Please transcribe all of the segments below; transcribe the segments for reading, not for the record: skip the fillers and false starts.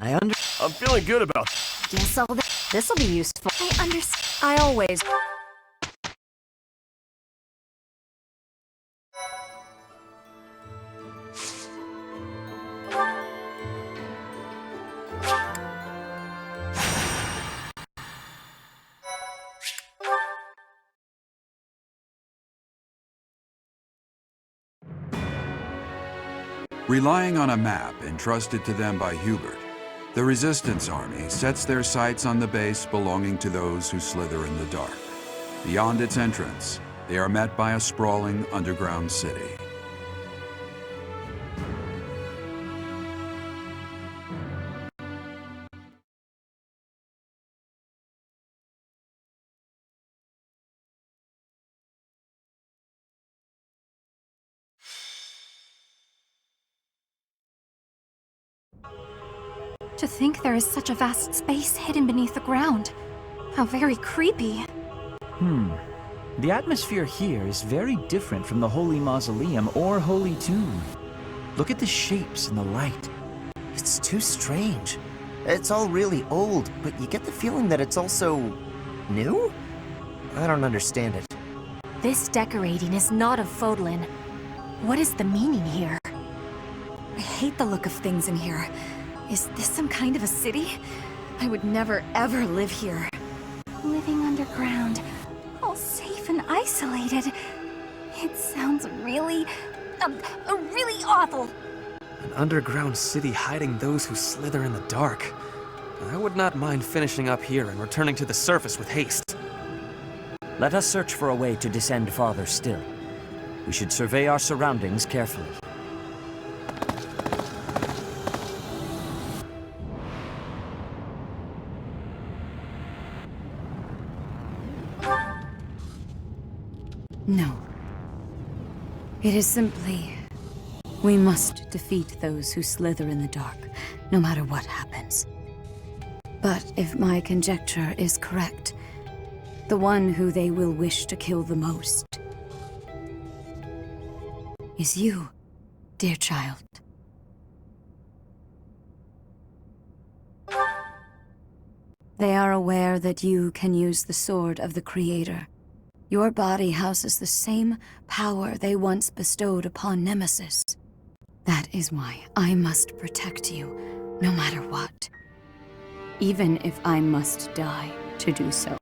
I'm feeling good about. Guess this'll be useful. I understand. I always. Relying on a map entrusted to them by Hubert, the Resistance Army sets their sights on the base belonging to those who slither in the dark. Beyond its entrance, they are met by a sprawling underground city. To think there is such a vast space hidden beneath the ground. How very creepy. The atmosphere here is very different from the Holy Mausoleum or Holy Tomb. Look at the shapes and the light. It's too strange. It's all really old, but you get the feeling that it's also new? I don't understand it. This decorating is not of Fodlan. What is the meaning here? I hate the look of things in here. Is this some kind of a city? I would never ever live here. Living underground, all safe and isolated. It sounds really awful. An underground city hiding those who slither in the dark. I would not mind finishing up here and returning to the surface with haste. Let us search for a way to descend farther still. We should survey our surroundings carefully. No. It is simply... we must defeat those who slither in the dark, no matter what happens. But if my conjecture is correct, the one who they will wish to kill the most is you, dear child. They are aware that you can use the sword of the Creator. Your body houses the same power they once bestowed upon Nemesis. That is why I must protect you, no matter what. Even if I must die to do so.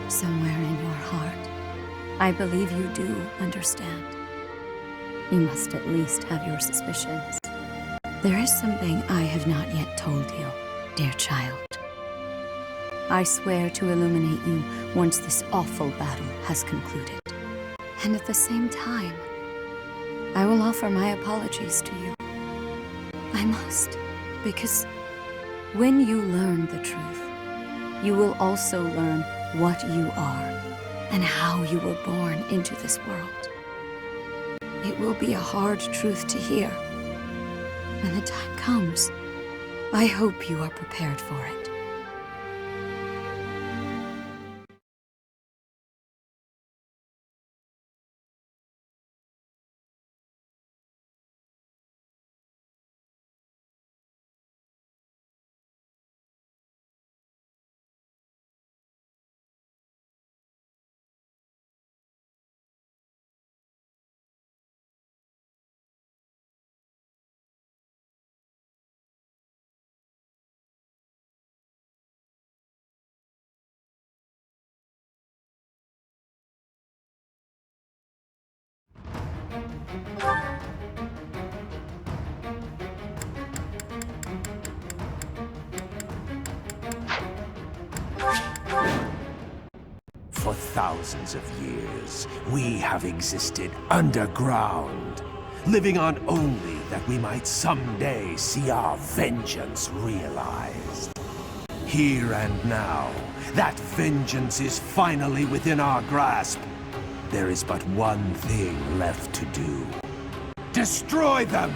Somewhere in your heart, I believe you do understand. You must at least have your suspicions. There is something I have not yet told you, dear child. I swear to illuminate you once this awful battle has concluded. And at the same time, I will offer my apologies to you. I must, because when you learn the truth, you will also learn what you are and how you were born into this world. It will be a hard truth to hear. When the time comes, I hope you are prepared for it. For thousands of years, we have existed underground, living on only that we might someday see our vengeance realized. Here and now, that vengeance is finally within our grasp. There is but one thing left to do. Destroy them!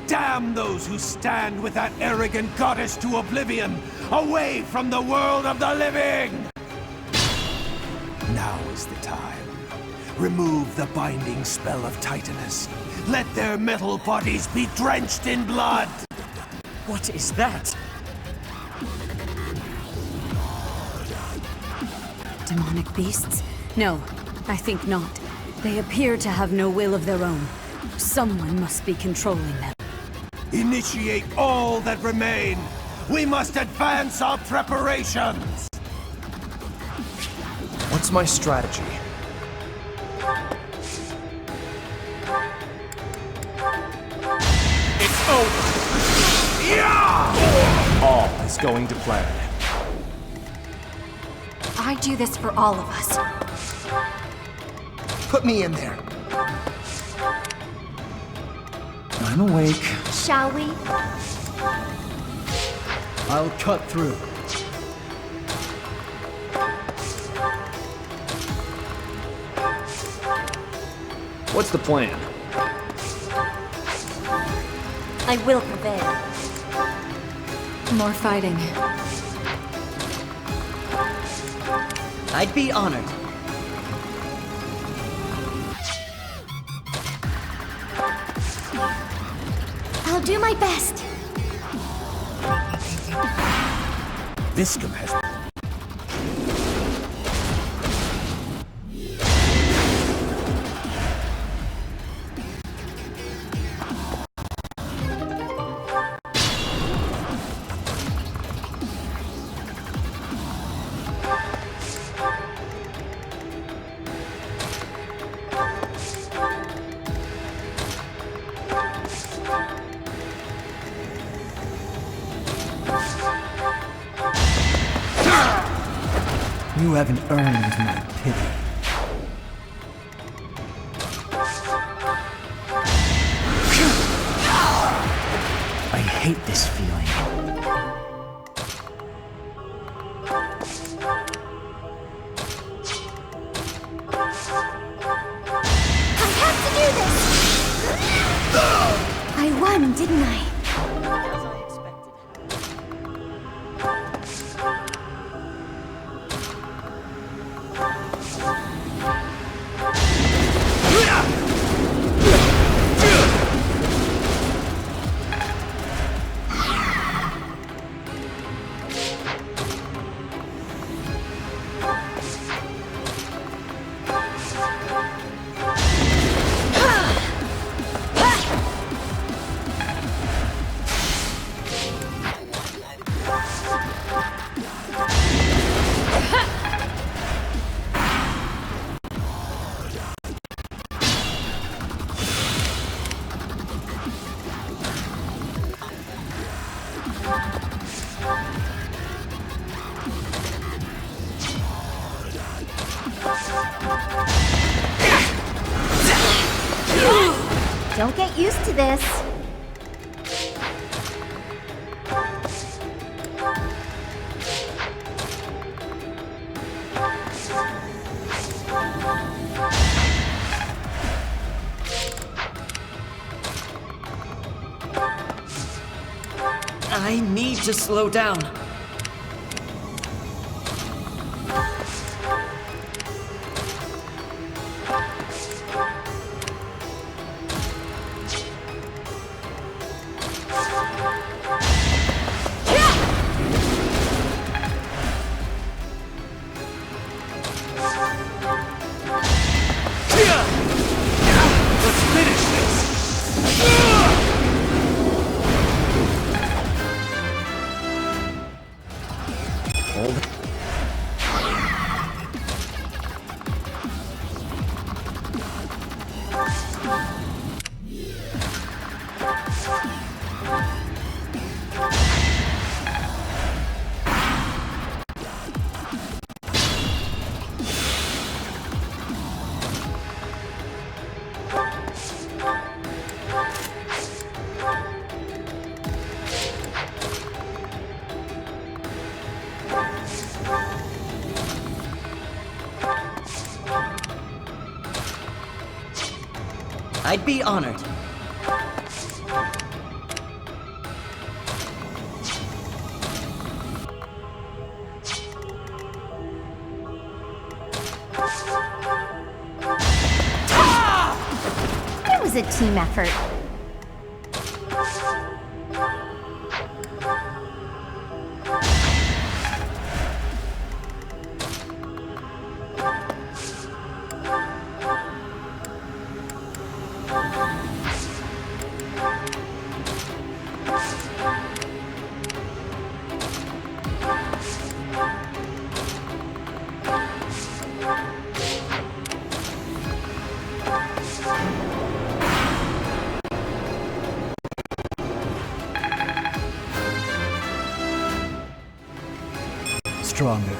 Damn those who stand with that arrogant goddess to oblivion, away from the world of the living! Now is the time. Remove the binding spell of Titanus. Let their metal bodies be drenched in blood! What is that? Demonic beasts? No, I think not. They appear to have no will of their own. Someone must be controlling them. Initiate all that remain! We must advance our preparations! What's my strategy? It's over! Yeah! All is going to plan. I do this for all of us. Put me in there. I'm awake. Shall we? I'll cut through. What's the plan? I will prevail. More fighting. I'd be honored. I'll do my best. Viscum has... You haven't earned my pity. I hate this feeling. I have to do this! I won, didn't I? As I expected. Don't get used to this. I need to slow down. Let's finish this! I'd be honored. was a team effort. Stronger.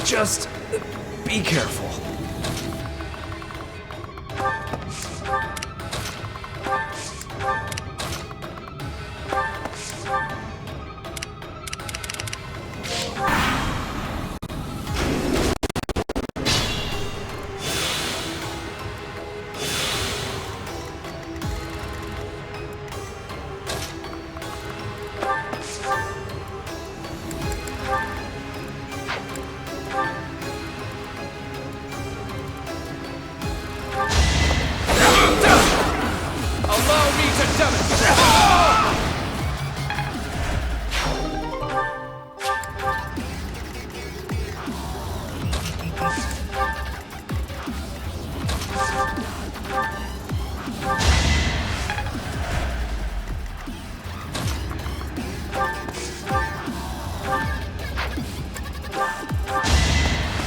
Just be careful. Allow me to demonstrate!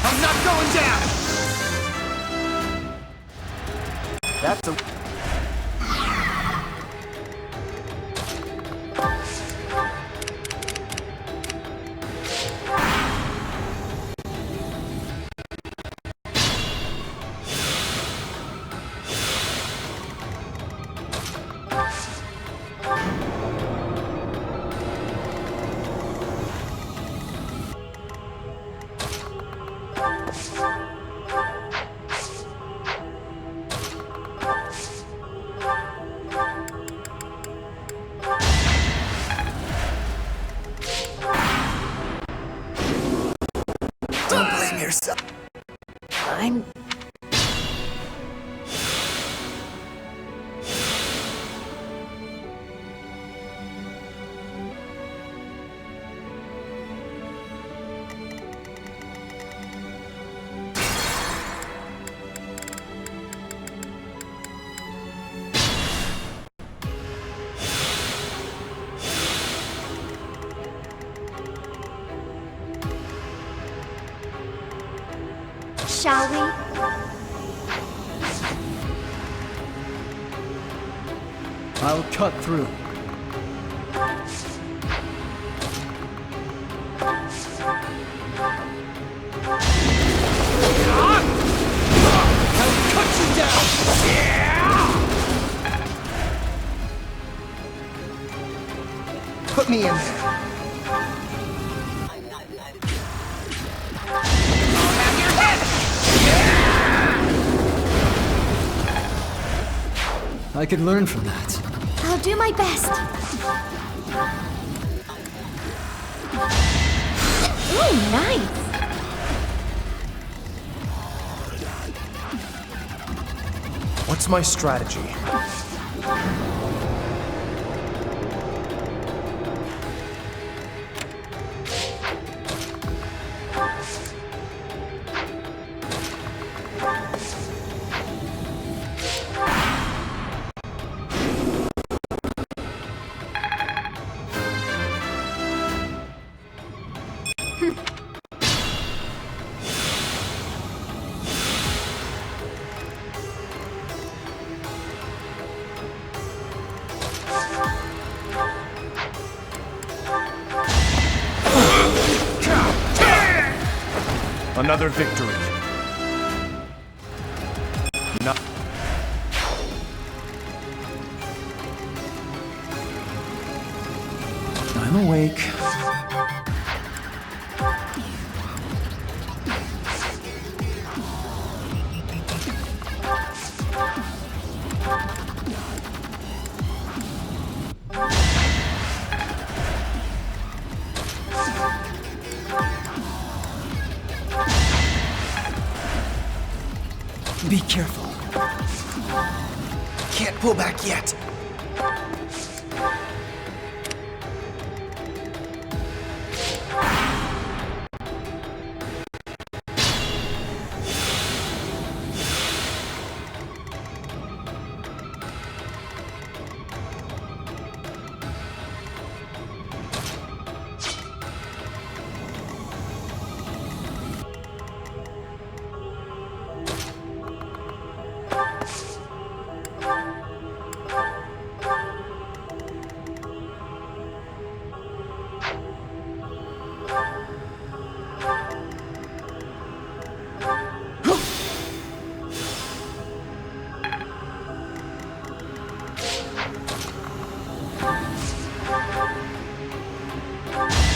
I'm not going down! That's a... Don't blame yourself. I'm... Shall we? I'll cut through. I'll cut you down! Put me in there. I could learn from that. I'll do my best. Ooh, nice. What's my strategy? Another victory. I'm awake. Be careful. Can't pull back yet.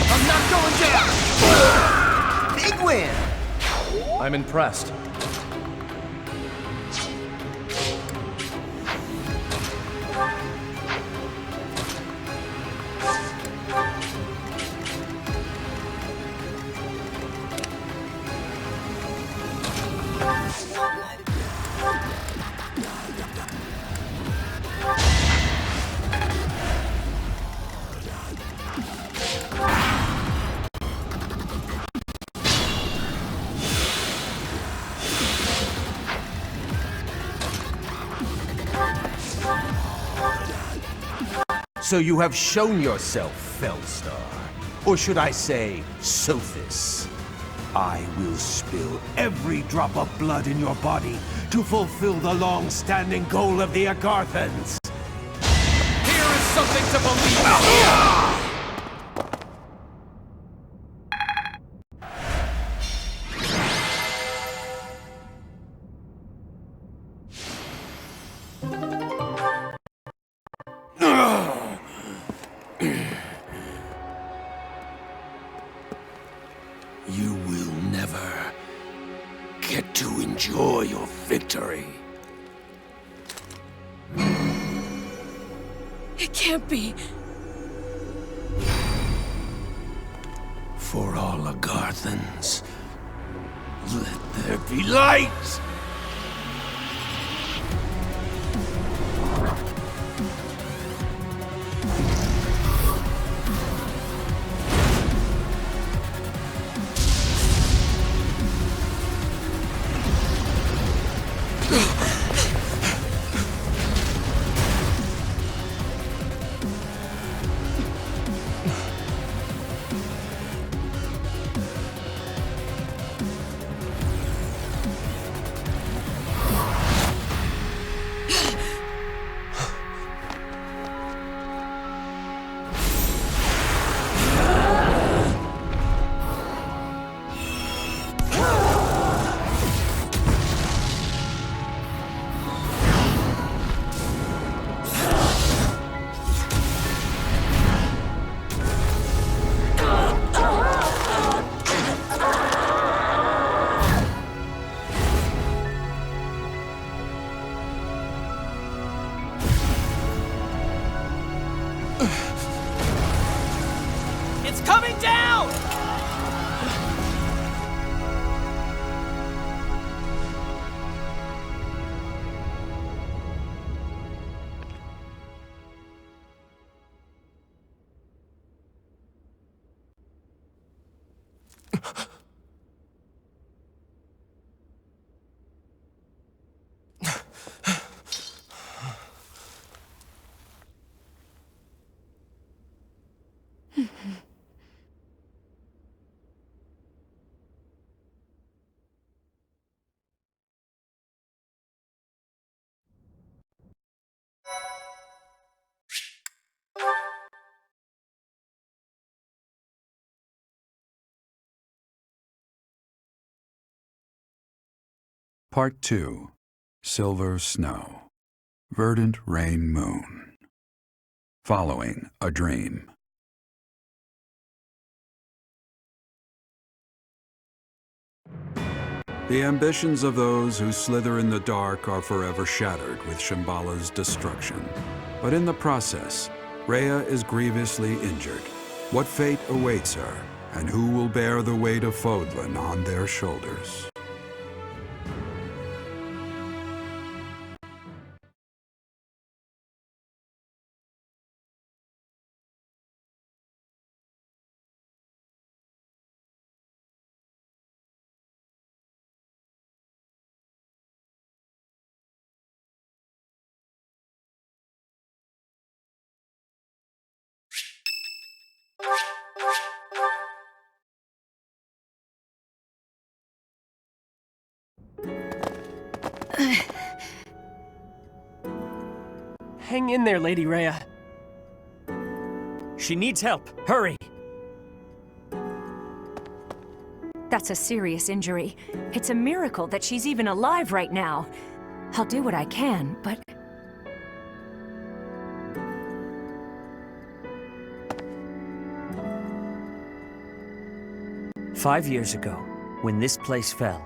I'm not going down! Big win! I'm impressed. So you have shown yourself, Felstar. Or should I say, Sophis. I will spill every drop of blood in your body to fulfill the long-standing goal of the Agarthans. Here is something to believe in! You will never get to enjoy your victory. It can't be. For all Agarthans, let there be light! It's coming down! Part 2. Silver Snow. Verdant Rain Moon. Following a Dream. The ambitions of those who slither in the dark are forever shattered with Shambhala's destruction. But in the process, Rhea is grievously injured. What fate awaits her, and who will bear the weight of Fodlan on their shoulders? Hang in there, Lady Rhea. She needs help. Hurry! That's a serious injury. It's a miracle that she's even alive right now. I'll do what I can, but... "5 years ago, when this place fell,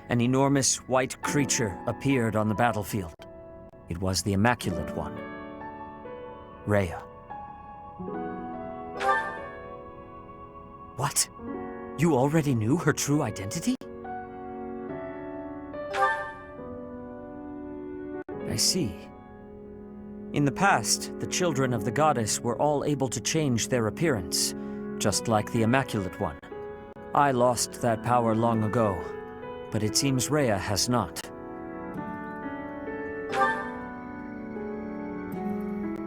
an enormous white creature appeared on the battlefield. It was the Immaculate One, Rhea." What? You already knew her true identity? I see. In the past, the children of the goddess were all able to change their appearance, just like the Immaculate One. I lost that power long ago, but it seems Rhea has not.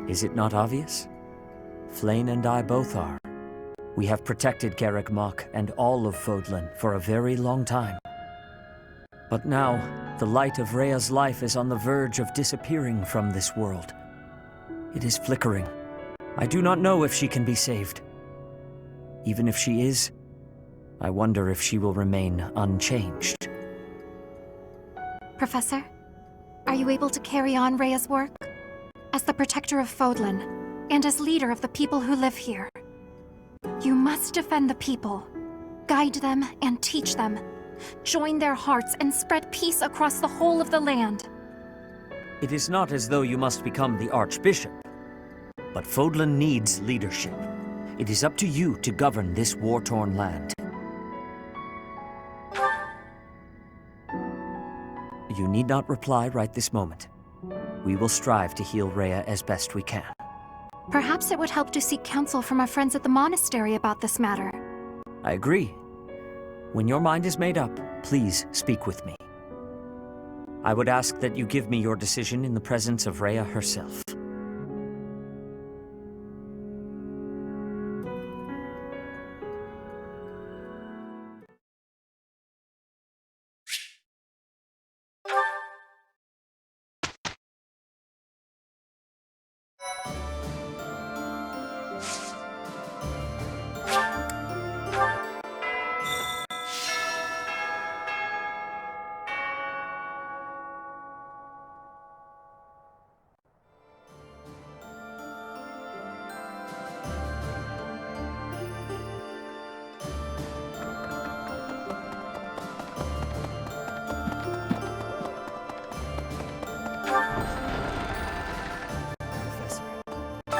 Is it not obvious? Flayn and I both are. We have protected Garreg Mach and all of Fodlan for a very long time. But now, the light of Rhea's life is on the verge of disappearing from this world. It is flickering. I do not know if she can be saved. Even if she is, I wonder if she will remain unchanged. Professor, are you able to carry on Rhea's work? As the protector of Fodlan, and as leader of the people who live here. You must defend the people, guide them and teach them, join their hearts and spread peace across the whole of the land. It is not as though you must become the Archbishop, but Fodlan needs leadership. It is up to you to govern this war-torn land. You need not reply right this moment. We will strive to heal Rhea as best we can. Perhaps it would help to seek counsel from our friends at the monastery about this matter. I agree. When your mind is made up, please speak with me. I would ask that you give me your decision in the presence of Rhea herself.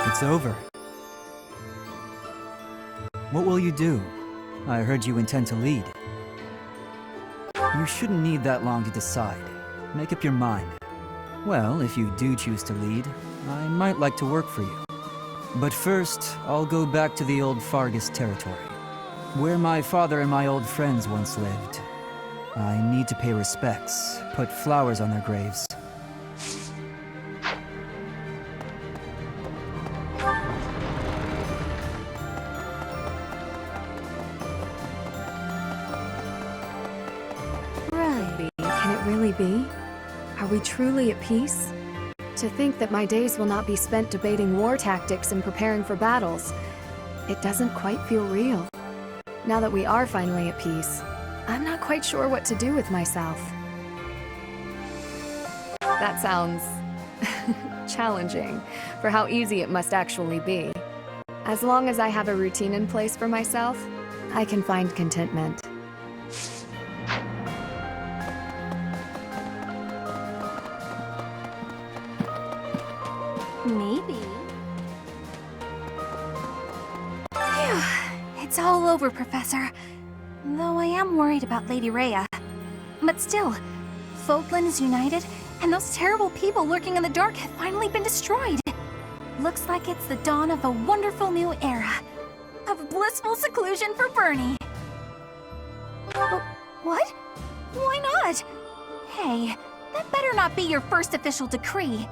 It's over. What will you do? I heard you intend to lead. You shouldn't need that long to decide. Make up your mind. Well, if you do choose to lead, I might like to work for you. But first, I'll go back to the old Fargus territory, where my father and my old friends once lived. I need to pay respects, put flowers on their graves. Be? Are we truly at peace? To think that my days will not be spent debating war tactics and preparing for battles, it doesn't quite feel real. Now that we are finally at peace, I'm not quite sure what to do with myself. That sounds challenging for how easy it must actually be. As long as I have a routine in place for myself, I can find contentment. It's all over, Professor. Though I am worried about Lady Rhea. But still, Fodlan is united, and those terrible people lurking in the dark have finally been destroyed. Looks like it's the dawn of a wonderful new era. Of blissful seclusion for Bernie. What? Why not? Hey, that better not be your first official decree.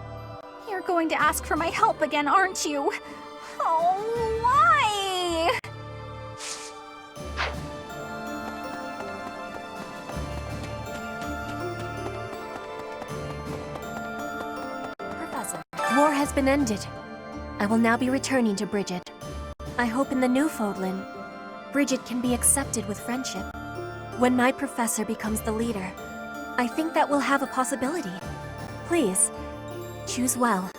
You're going to ask for my help again, aren't you? Oh, why? Professor, war has been ended. I will now be returning to Bridget. I hope in the new Fodlan, Bridget can be accepted with friendship. When my professor becomes the leader, I think that we'll have a possibility. Please, choose well.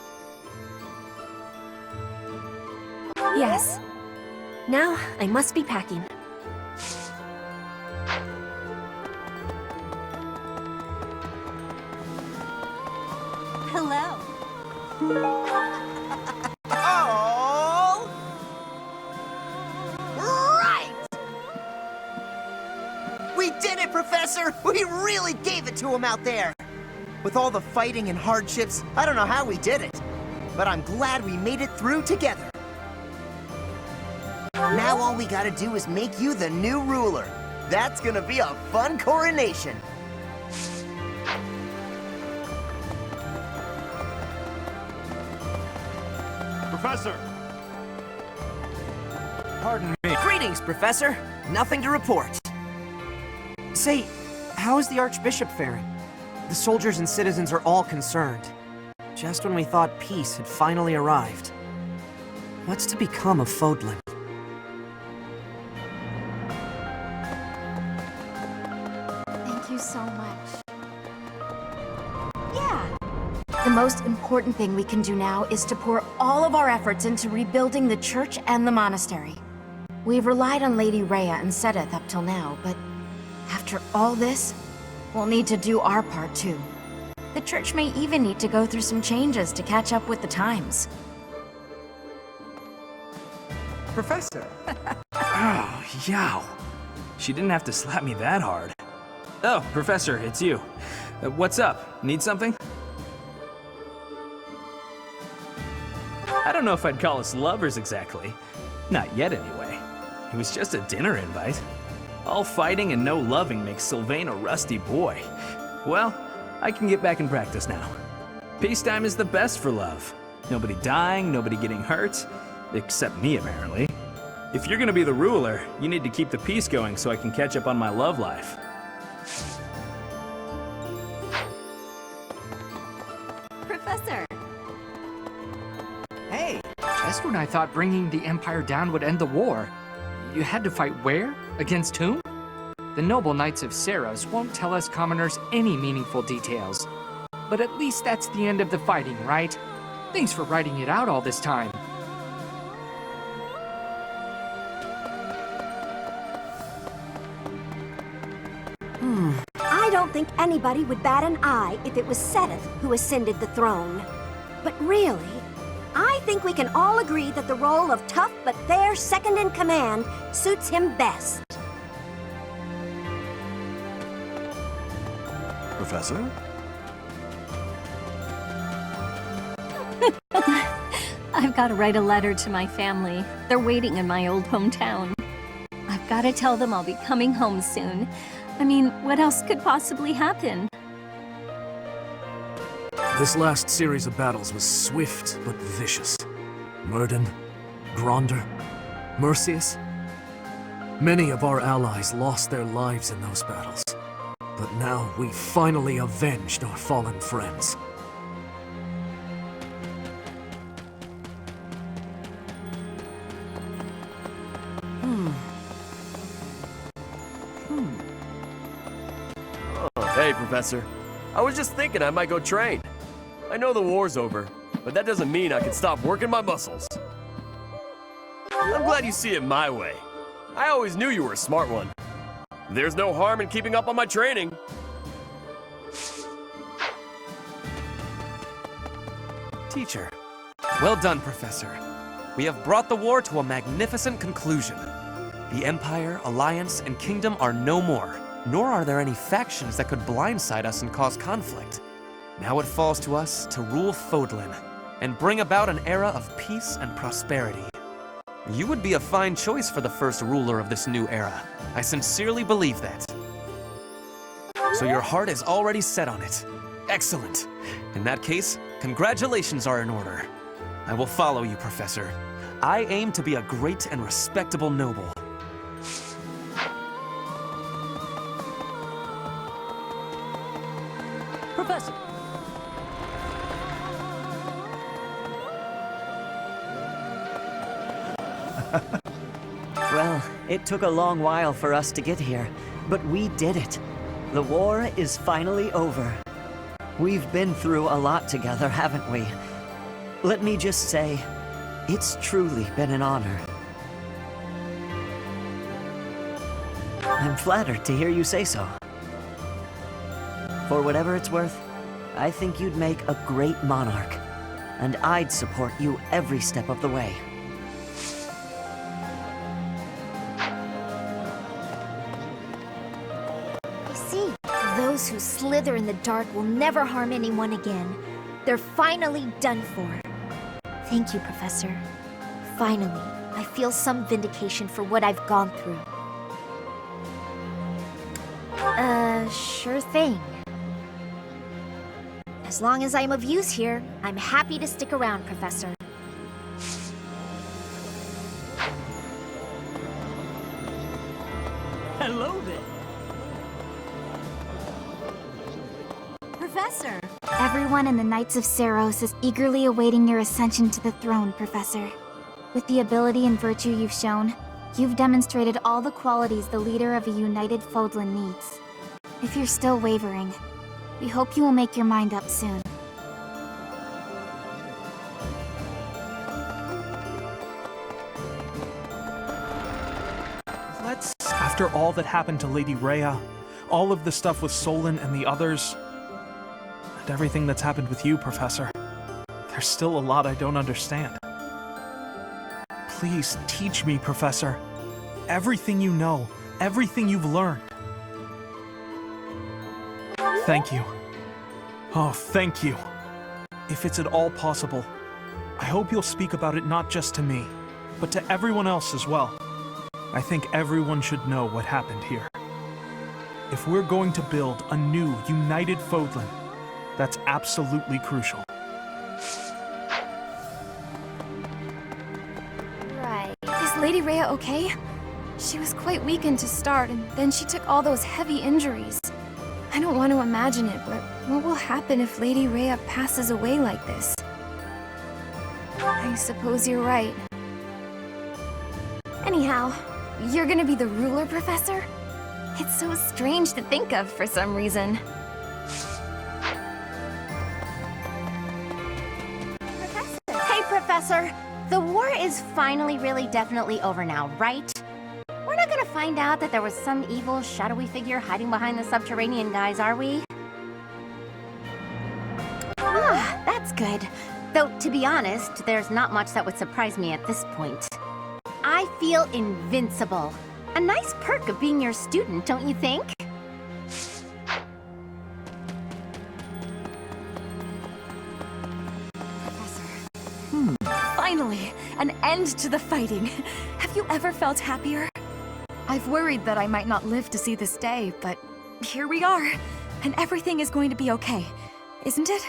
Yes. Now, I must be packing. Hello. Oh! Right! We did it, Professor! We really gave it to him out there! With all the fighting and hardships, I don't know how we did it. But I'm glad we made it through together. Now all we gotta do is make you the new ruler. That's gonna be a fun coronation. Professor! Pardon me. Greetings, Professor. Nothing to report. Say, how is the Archbishop faring? The soldiers and citizens are all concerned. Just when we thought peace had finally arrived. What's to become of Fodlan? Thank you so much. Yeah. The most important thing we can do now is to pour all of our efforts into rebuilding the church and the monastery. We've relied on Lady Rhea and Sedith up till now, but after all this, we'll need to do our part too. The church may even need to go through some changes to catch up with the times. Professor! Oh, yow. She didn't have to slap me that hard. Oh, Professor, it's you. What's up? Need something? I don't know if I'd call us lovers exactly. Not yet, anyway. It was just a dinner invite. All fighting and no loving makes Sylvain a rusty boy. Well, I can get back in practice now. Peacetime is the best for love. Nobody dying, nobody getting hurt. Except me, apparently. If you're gonna be the ruler, you need to keep the peace going so I can catch up on my love life. Professor! Hey! Just when I thought bringing the Empire down would end the war, you had to fight where? Against whom? The noble Knights of Saros won't tell us commoners any meaningful details. But at least that's the end of the fighting, right? Thanks for writing it out all this time. I don't think anybody would bat an eye if it was Sedith who ascended the throne. But really, I think we can all agree that the role of tough but fair second-in-command suits him best. Professor? I've got to write a letter to my family. They're waiting in my old hometown. I've got to tell them I'll be coming home soon. I mean, what else could possibly happen? This last series of battles was swift but vicious. Murden, Gronder, Mercius. Many of our allies lost their lives in those battles. But now we've finally avenged our fallen friends. Hey, Professor. I was just thinking I might go train. I know the war's over, but that doesn't mean I can stop working my muscles. I'm glad you see it my way. I always knew you were a smart one. There's no harm in keeping up on my training. Teacher. Well done, Professor. We have brought the war to a magnificent conclusion. The Empire, Alliance, and Kingdom are no more, nor are there any factions that could blindside us and cause conflict. Now it falls to us to rule Fodlan and bring about an era of peace and prosperity. You would be a fine choice for the first ruler of this new era. I sincerely believe that. So your heart is already set on it. Excellent. In that case, congratulations are in order. I will follow you, Professor. I aim to be a great and respectable noble. Professor! Well, it took a long while for us to get here, but we did it. The war is finally over. We've been through a lot together, haven't we? Let me just say, it's truly been an honor. I'm flattered to hear you say so. For whatever it's worth, I think you'd make a great monarch, and I'd support you every step of the way. I see. Those who slither in the dark will never harm anyone again. They're finally done for. Thank you, Professor. Finally, I feel some vindication for what I've gone through. Sure thing. As long as I'm of use here, I'm happy to stick around, Professor. Hello there. Professor! Everyone in the Knights of Seros is eagerly awaiting your ascension to the throne, Professor. With the ability and virtue you've shown, you've demonstrated all the qualities the leader of a united Fodlan needs. If you're still wavering, we hope you will make your mind up soon. After all that happened to Lady Rhea, all of the stuff with Solon and the others, and everything that's happened with you, Professor, there's still a lot I don't understand. Please teach me, Professor. Everything you know, everything you've learned. Thank you. Oh, thank you. If it's at all possible, I hope you'll speak about it not just to me, but to everyone else as well. I think everyone should know what happened here. If we're going to build a new, united Fodlan, that's absolutely crucial. Right. Is Lady Rhea okay? She was quite weakened to start, and then she took all those heavy injuries. I don't want to imagine it, but what will happen if Lady Rhea passes away like this? I suppose you're right. Anyhow, you're gonna be the ruler, Professor? It's so strange to think of for some reason. Hey, Professor! The war is finally really definitely over now, right? We're not gonna find out that there was some evil, shadowy figure hiding behind the subterranean guys, are we? Ah, that's good. Though, to be honest, there's not much that would surprise me at this point. I feel invincible. A nice perk of being your student, don't you think? Finally, an end to the fighting. Have you ever felt happier? I've worried that I might not live to see this day, but here we are, and everything is going to be okay, isn't it?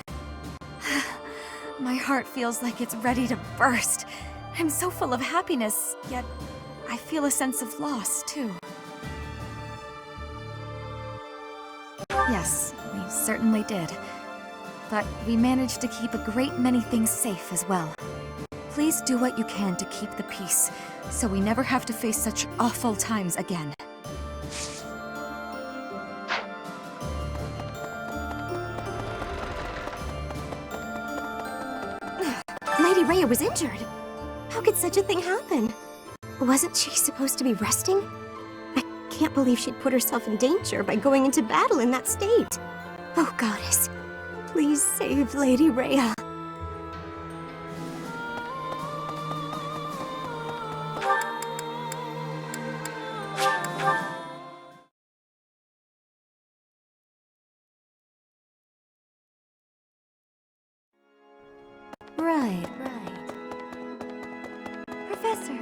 My heart feels like it's ready to burst. I'm so full of happiness, yet I feel a sense of loss, too. Yes, we certainly did. But we managed to keep a great many things safe as well. Please do what you can to keep the peace, so we never have to face such awful times again. Lady Rhea was injured. How could such a thing happen? Wasn't she supposed to be resting? I can't believe she'd put herself in danger by going into battle in that state. Oh, Goddess, please save Lady Rhea. Right. Professor,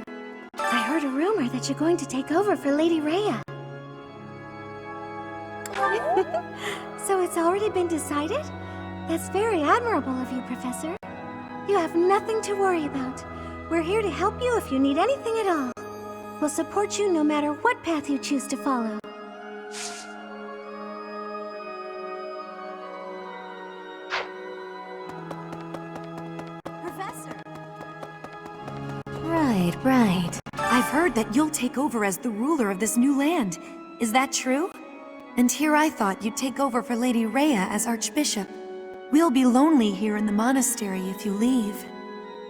I heard a rumor that you're going to take over for Lady Rhea. So it's already been decided? That's very admirable of you, Professor. You have nothing to worry about. We're here to help you if you need anything at all. We'll support you no matter what path you choose to follow. Professor! Right. I've heard that you'll take over as the ruler of this new land. Is that true? And here I thought you'd take over for Lady Rhea as Archbishop. We'll be lonely here in the monastery if you leave.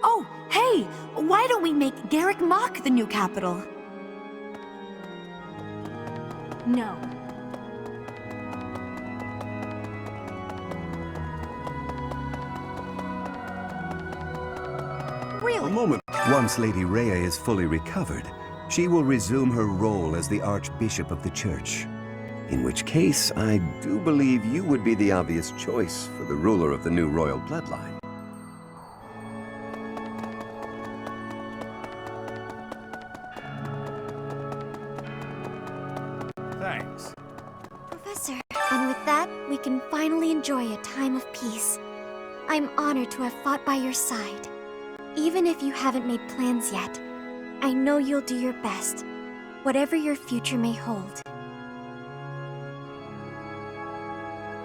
Oh, hey! Why don't we make Garrick Mach the new capital? No. A moment. Once Lady Rhea is fully recovered, she will resume her role as the Archbishop of the Church. In which case, I do believe you would be the obvious choice for the ruler of the new royal bloodline. Thanks. Professor, and with that, we can finally enjoy a time of peace. I'm honored to have fought by your side. Even if you haven't made plans yet, I know you'll do your best, whatever your future may hold.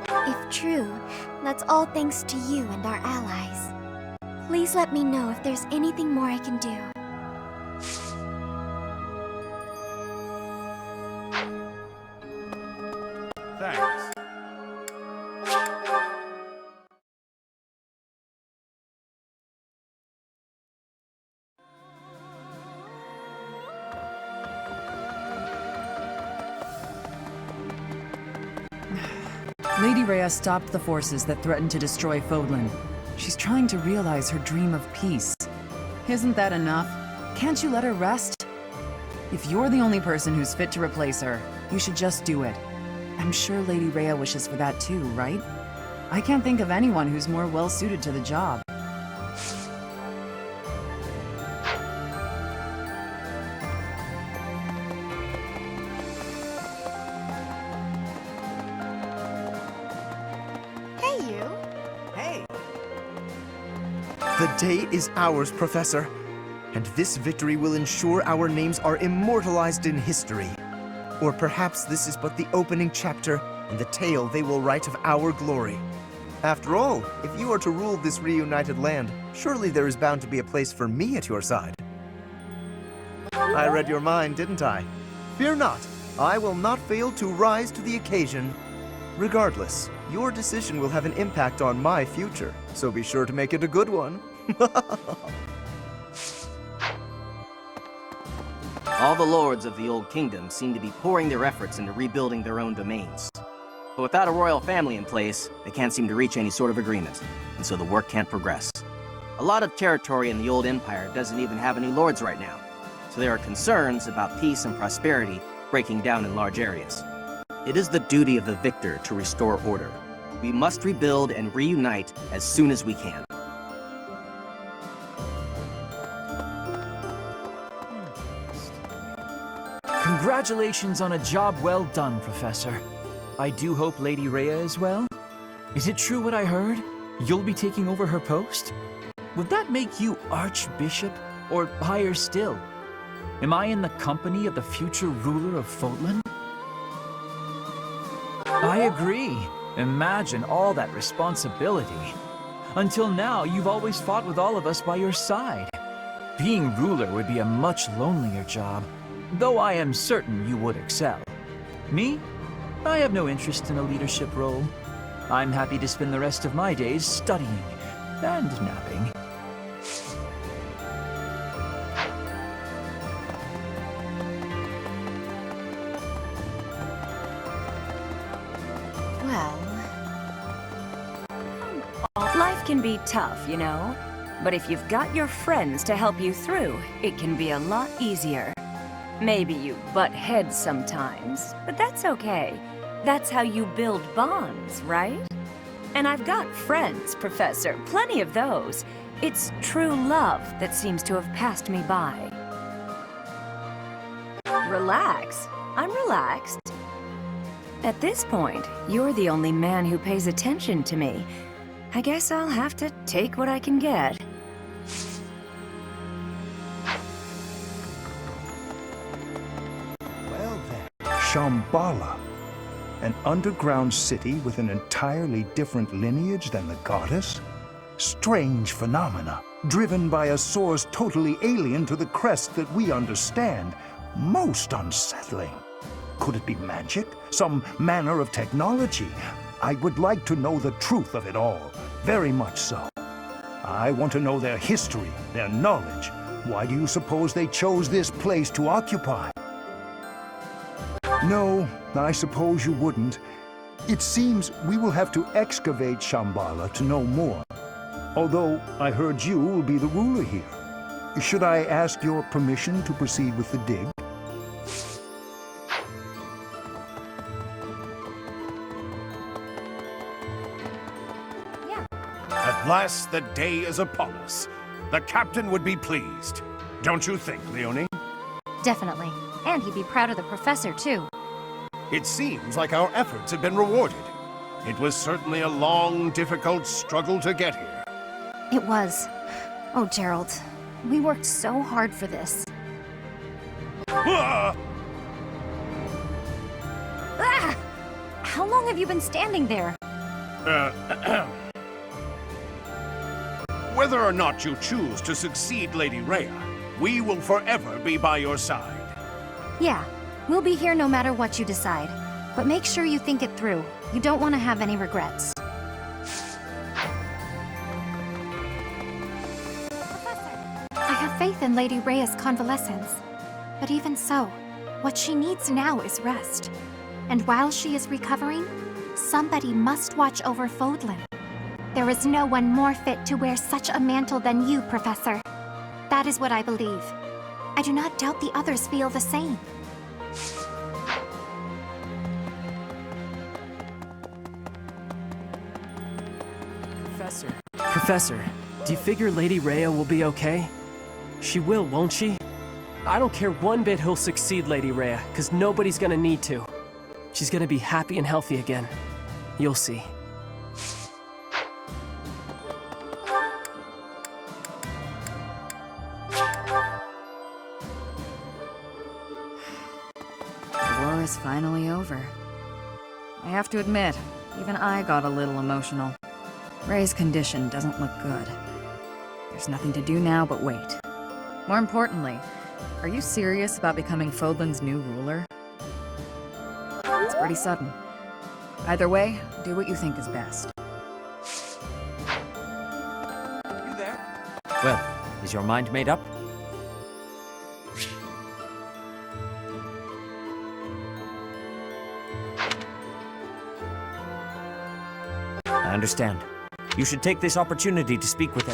If true, that's all thanks to you and our allies. Please let me know if there's anything more I can do. Thanks. Lady Rhea stopped the forces that threatened to destroy Fodlan. She's trying to realize her dream of peace. Isn't that enough? Can't you let her rest? If you're the only person who's fit to replace her, you should just do it. I'm sure Lady Rhea wishes for that too, right? I can't think of anyone who's more well-suited to the job. The day is ours, Professor. And this victory will ensure our names are immortalized in history. Or perhaps this is but the opening chapter in the tale they will write of our glory. After all, if you are to rule this reunited land, surely there is bound to be a place for me at your side. I read your mind, didn't I? Fear not, I will not fail to rise to the occasion. Regardless, your decision will have an impact on my future, so be sure to make it a good one. All the lords of the Old Kingdom seem to be pouring their efforts into rebuilding their own domains. But without a royal family in place, they can't seem to reach any sort of agreement, and so the work can't progress. A lot of territory in the Old Empire doesn't even have any lords right now, so there are concerns about peace and prosperity breaking down in large areas. It is the duty of the victor to restore order. We must rebuild and reunite as soon as we can. Congratulations on a job well done, Professor. I do hope Lady Rhea is well. Is it true what I heard? You'll be taking over her post? Would that make you Archbishop, or higher still? Am I in the company of the future ruler of Fodlan? I agree. Imagine all that responsibility. Until now, you've always fought with all of us by your side. Being ruler would be a much lonelier job, though I am certain you would excel. Me? I have no interest in a leadership role. I'm happy to spend the rest of my days studying and napping. Well, life can be tough, you know. But if you've got your friends to help you through, it can be a lot easier. Maybe you butt heads sometimes, but that's okay. That's how you build bonds, right? And I've got friends, Professor, plenty of those. It's true love that seems to have passed me by. Relax. I'm relaxed. At this point, you're the only man who pays attention to me. I guess I'll have to take what I can get. Well then, Shambhala. An underground city with an entirely different lineage than the goddess? Strange phenomena, driven by a source totally alien to the crest that we understand. Most unsettling. Could it be magic? Some manner of technology? I would like to know the truth of it all. Very much so. I want to know their history, their knowledge. Why do you suppose they chose this place to occupy? No, I suppose you wouldn't. It seems we will have to excavate Shambhala to know more. Although I heard you will be the ruler here. Should I ask your permission to proceed with the dig? At last the day is upon us. The captain would be pleased. Don't you think, Leonie? Definitely. And he'd be proud of the professor, too. It seems like our efforts have been rewarded. It was certainly a long, difficult struggle to get here. It was. Oh, Gerald. We worked so hard for this. Ah! Ah! How long have you been standing there? Whether or not you choose to succeed Lady Rhea, we will forever be by your side. Yeah, we'll be here no matter what you decide. But make sure you think it through. You don't want to have any regrets. I have faith in Lady Rhea's convalescence. But even so, what she needs now is rest. And while she is recovering, somebody must watch over Fodlan. There is no one more fit to wear such a mantle than you, Professor. That is what I believe. I do not doubt the others feel the same. Professor, do you figure Lady Rhea will be okay? She will, won't she? I don't care one bit who'll succeed Lady Rhea, because nobody's gonna need to. She's gonna be happy and healthy again. You'll see. The war is finally over. I have to admit, even I got a little emotional. Ray's condition doesn't look good. There's nothing to do now but wait. More importantly, are you serious about becoming Fodlan's new ruler? It's pretty sudden. Either way, do what you think is best. You there? Well, is your mind made up? I understand. You should take this opportunity to speak with her.